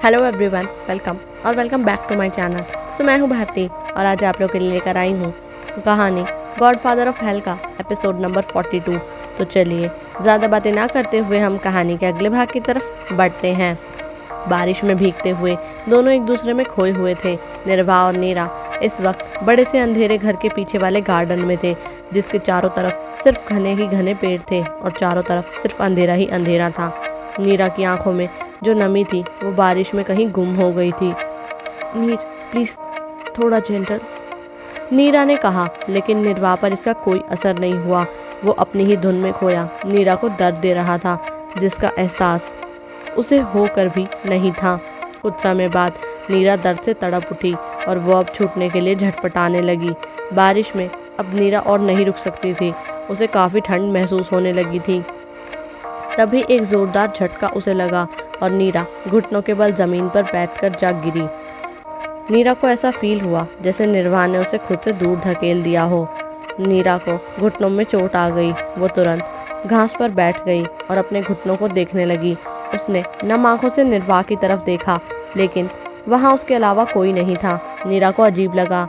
Hello everyone, welcome back to my channel. मैं हूं भारती और आज आप लोग के लिए लेकर आई हूं कहानी गॉडफादर ऑफ हेल का एपिसोड नंबर 42। तो चलिए ज़्यादा बातें ना करते हुए हम कहानी के अगले भाग की तरफ बढ़ते हैं। बारिश में भीगते हुए दोनों एक दूसरे में खोए हुए थे। निर्वा और नीरा इस वक्त बड़े से अंधेरे घर के पीछे वाले गार्डन में थे, जिसके चारों तरफ सिर्फ घने ही घने पेड़ थे और चारों तरफ सिर्फ अंधेरा ही अंधेरा था। नीरा की आंखों में जो नमी थी वो बारिश में कहीं गुम हो गई थी। नीर, प्लीज थोड़ा जेंटल, नीरा ने कहा, लेकिन निर्वाह पर इसका कोई असर नहीं हुआ। वो अपनी ही धुन में खोया नीरा को दर्द दे रहा था, जिसका एहसास उसे होकर भी नहीं था। कुछ समय बाद नीरा दर्द से तड़प उठी और वो अब छूटने के लिए झटपटाने लगी। बारिश में अब नीरा और नहीं रुक सकती थी। उसे काफ़ी ठंड महसूस होने लगी थी। तभी एक जोरदार झटका उसे लगा और नीरा घुटनों के बल जमीन पर बैठकर जाग गिरी। नीरा को ऐसा फील हुआ जैसे निर्वाह ने उसे खुद से दूर धकेल दिया हो। नीरा को घुटनों में चोट आ गई। वो तुरंत घास पर बैठ गई और अपने घुटनों को देखने लगी। उसने नम आंखों से निर्वाह की तरफ देखा, लेकिन वहाँ उसके अलावा कोई नहीं था। नीरा को अजीब लगा।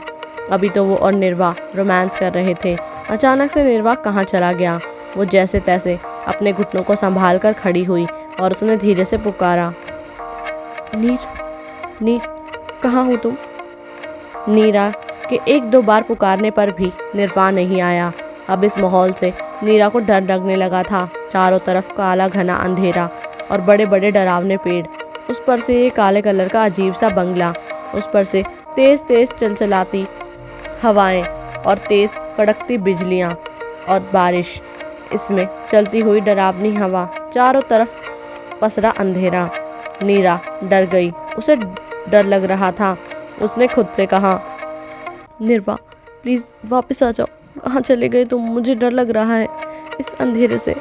अभी तो वो और निर्वाह रोमांस कर रहे थे। अचानक से निर्वाह कहाँ चला गया। वो जैसे तैसे अपने घुटनों को संभाल कर खड़ी हुई और उसने धीरे से पुकारा, नीर, नीर, कहाँ हो तुम? नीरा के एक दो बार पुकारने पर भी निर्वाह नहीं आया। अब इस माहौल से नीरा को डर लगने लगा था। चारों तरफ काला घना अंधेरा और बड़े बड़े डरावने पेड़, उस पर से ये काले कलर का अजीब सा बंगला, उस पर से तेज तेज चलचलाती हवाएं और तेज कड़कती बिजलियां और बारिश, इसमें चलती हुई डरावनी हवा, चारों तरफ पसरा अंधेरा। नीरा डर गई। उसे डर लग रहा था। उसने खुद से कहा, निर्वा, प्लीज़ वापस आ जाओ। कहाँ चले गए तुम? मुझे डर लग रहा है इस अंधेरे से।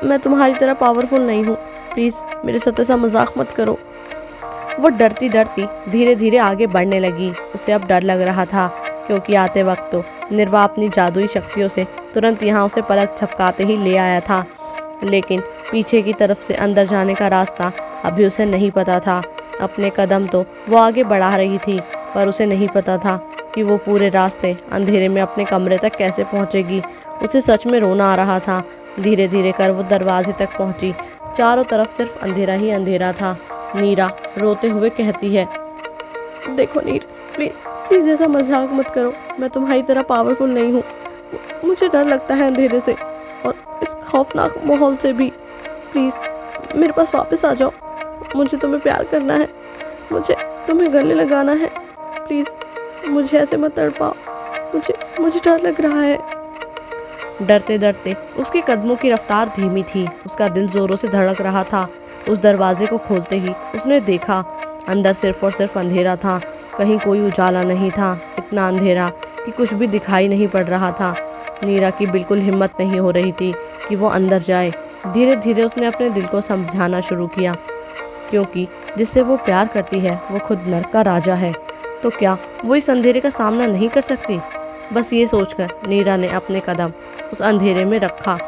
मैं तुम्हारी तरह पावरफुल नहीं हूँ। प्लीज़ मेरे साथ ऐसा मजाक मत करो। वो डरती डरती धीरे धीरे आगे बढ़ने लगी। उसे अब डर लग रहा था, क्योंकि आते वक्त तो निर्वाह अपनी जादुई शक्तियों से तुरंत यहाँ उसे पलक झपकाते ही ले आया था, लेकिन पीछे की तरफ से अंदर जाने का रास्ता अभी उसे नहीं पता था। अपने कदम तो वो आगे बढ़ा रही थी, पर उसे नहीं पता था कि वो पूरे रास्ते अंधेरे में अपने कमरे तक कैसे पहुँचेगी। उसे सच में रोना आ रहा था। धीरे धीरे कर वो दरवाजे तक पहुँची। चारों तरफ सिर्फ अंधेरा ही अंधेरा था। नीरा रोते हुए कहती है, देखो नीर, प्लीज़ ऐसा मजाक मत करो। मैं तुम्हारी तरह पावरफुल नहीं हूँ। मुझे डर लगता है अंधेरे से और इस खौफनाक माहौल से भी। प्लीज़ मेरे पास वापस आ जाओ। मुझे तुम्हें प्यार करना है। मुझे तुम्हें गले लगाना है। प्लीज़ मुझे ऐसे मत तड़पाओ। मुझे डर लग रहा है। डरते डरते उसके कदमों की रफ्तार धीमी थी। उसका दिल जोरों से धड़क रहा था। उस दरवाजे को खोलते ही उसने देखा, अंदर सिर्फ और सिर्फ अंधेरा था। कहीं कोई उजाला नहीं था। इतना अंधेरा कि कुछ भी दिखाई नहीं पड़ रहा था। नीरा की बिल्कुल हिम्मत नहीं हो रही थी कि वो अंदर जाए। धीरे धीरे उसने अपने दिल को समझाना शुरू किया, क्योंकि जिससे वो प्यार करती है वो खुद नर्क का राजा है। तो क्या वो इस अंधेरे का सामना नहीं कर सकती? बस ये सोचकर नीरा ने अपने कदम उस अंधेरे में रखा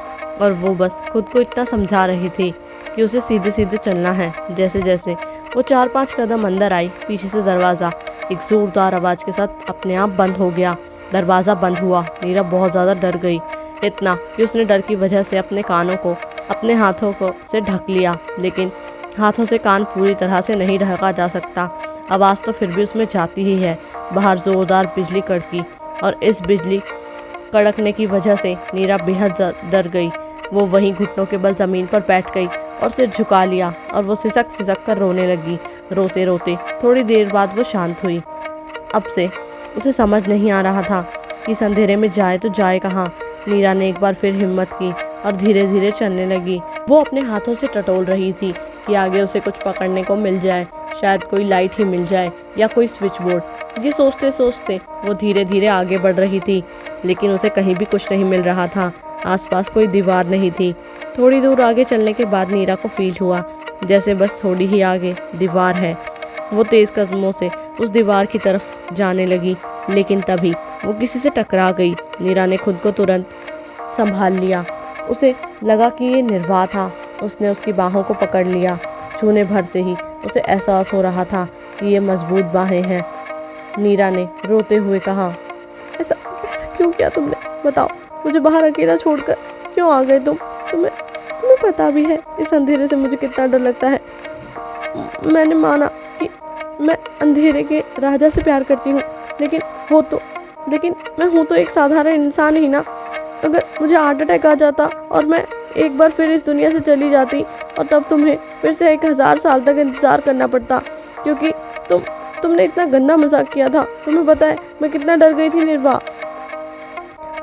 और वो बस खुद को इतना समझा रही थी कि उसे सीधे सीधे चलना है। जैसे जैसे वो 4-5 कदम अंदर आई, पीछे से दरवाज़ा एक जोरदार आवाज़ के साथ अपने आप बंद हो गया। दरवाज़ा बंद हुआ। नीरा बहुत ज़्यादा डर गई, इतना कि उसने डर की वजह से अपने कानों को अपने हाथों को से ढक लिया। लेकिन हाथों से कान पूरी तरह से नहीं ढका जा सकता। आवाज़ तो फिर भी उसमें जाती ही है। बाहर ज़ोरदार बिजली कड़की और इस बिजली कड़कने की वजह से नीरा बेहद डर गई। वो वहीं घुटनों के बल ज़मीन पर बैठ गई और सिर झुका लिया और वो सिसक सिसक कर रोने लगी। रोते रोते थोड़ी देर बाद वो शांत हुई। अब से उसे समझ नहीं आ रहा था कि इस अंधेरे में जाए तो जाए कहाँ। नीरा ने एक बार फिर हिम्मत की और धीरे धीरे चलने लगी। वो अपने हाथों से टटोल रही थी कि आगे उसे कुछ पकड़ने को मिल जाए, शायद कोई लाइट ही मिल जाए या कोई स्विच बोर्ड। ये सोचते सोचते वो धीरे धीरे आगे बढ़ रही थी, लेकिन उसे कहीं भी कुछ नहीं मिल रहा था। आसपास कोई दीवार नहीं थी। थोड़ी दूर आगे चलने के बाद नीरा को फील हुआ जैसे बस थोड़ी ही आगे दीवार है। वो तेज़ कदमों से उस दीवार की तरफ जाने लगी, लेकिन तभी वो किसी से टकरा गई। नीरा ने खुद को तुरंत संभाल लिया। उसे लगा कि ये निर्वाह था। उसने उसकी बाहों को पकड़ लिया। छूने भर से ही उसे एहसास हो रहा था कि ये मजबूत बाहें हैं। नीरा ने रोते हुए कहा, ऐसा ऐसा क्यों किया तुमने? बताओ, मुझे बाहर अकेला छोड़कर क्यों आ गए तुम? तुम्हें तुम्हें पता भी है इस अंधेरे से मुझे कितना डर लगता है। मैंने माना कि मैं अंधेरे के राजा से प्यार करती हूँ, लेकिन मैं हूँ तो एक साधारण इंसान ही ना। अगर मुझे हार्ट अटैक आ जाता और मैं एक बार फिर इस दुनिया से चली जाती, और तब तुम्हें फिर से 1000 साल तक इंतज़ार करना पड़ता, क्योंकि तुमने इतना गंदा मजाक किया था। तुम्हें पता है मैं कितना डर गई थी निर्वा।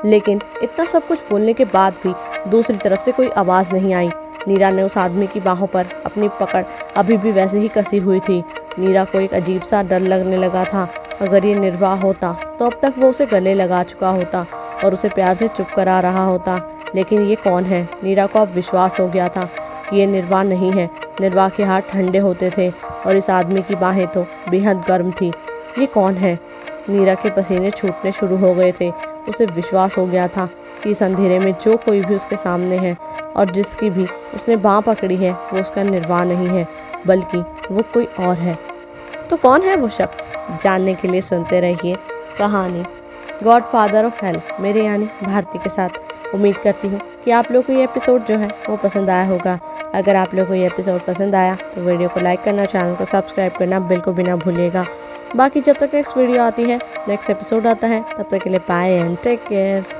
लेकिन इतना सब कुछ बोलने के बाद भी दूसरी तरफ से कोई आवाज़ नहीं आई। नीरा ने उस आदमी की बाहों पर अपनी पकड़ अभी भी वैसे ही कसी हुई थी। नीरा को एक अजीब सा डर लगने लगा था। अगर ये निर्वाह होता तो अब तक वो उसे गले लगा चुका होता और उसे प्यार से चुप करा रहा होता। लेकिन ये कौन है? नीरा को अब विश्वास हो गया था कि ये निर्वाह नहीं है। निर्वाह के हाथ ठंडे होते थे और इस आदमी की बाहें तो बेहद गर्म थी। ये कौन है? नीरा के पसीने छूटने शुरू हो गए थे। उसे विश्वास हो गया था कि इस अंधेरे में जो कोई भी उसके सामने है और जिसकी भी उसने बाँह पकड़ी है वो उसका निर्वाह नहीं है, बल्कि वो कोई और है। तो कौन है वो शख्स? जानने के लिए सुनते रहिए कहानी गॉडफादर ऑफ हेल मेरे यानी भारती के साथ। उम्मीद करती हूँ कि आप लोग को ये एपिसोड जो है वो पसंद आया होगा। अगर आप लोग को ये एपिसोड पसंद आया तो वीडियो को लाइक करना, चैनल को सब्सक्राइब करना बिल्कुल भी ना भूलिएगा। बाकी जब तक नेक्स्ट वीडियो आती है, नेक्स्ट एपिसोड आता है, तब तक के लिए बाय एंड टेक केयर।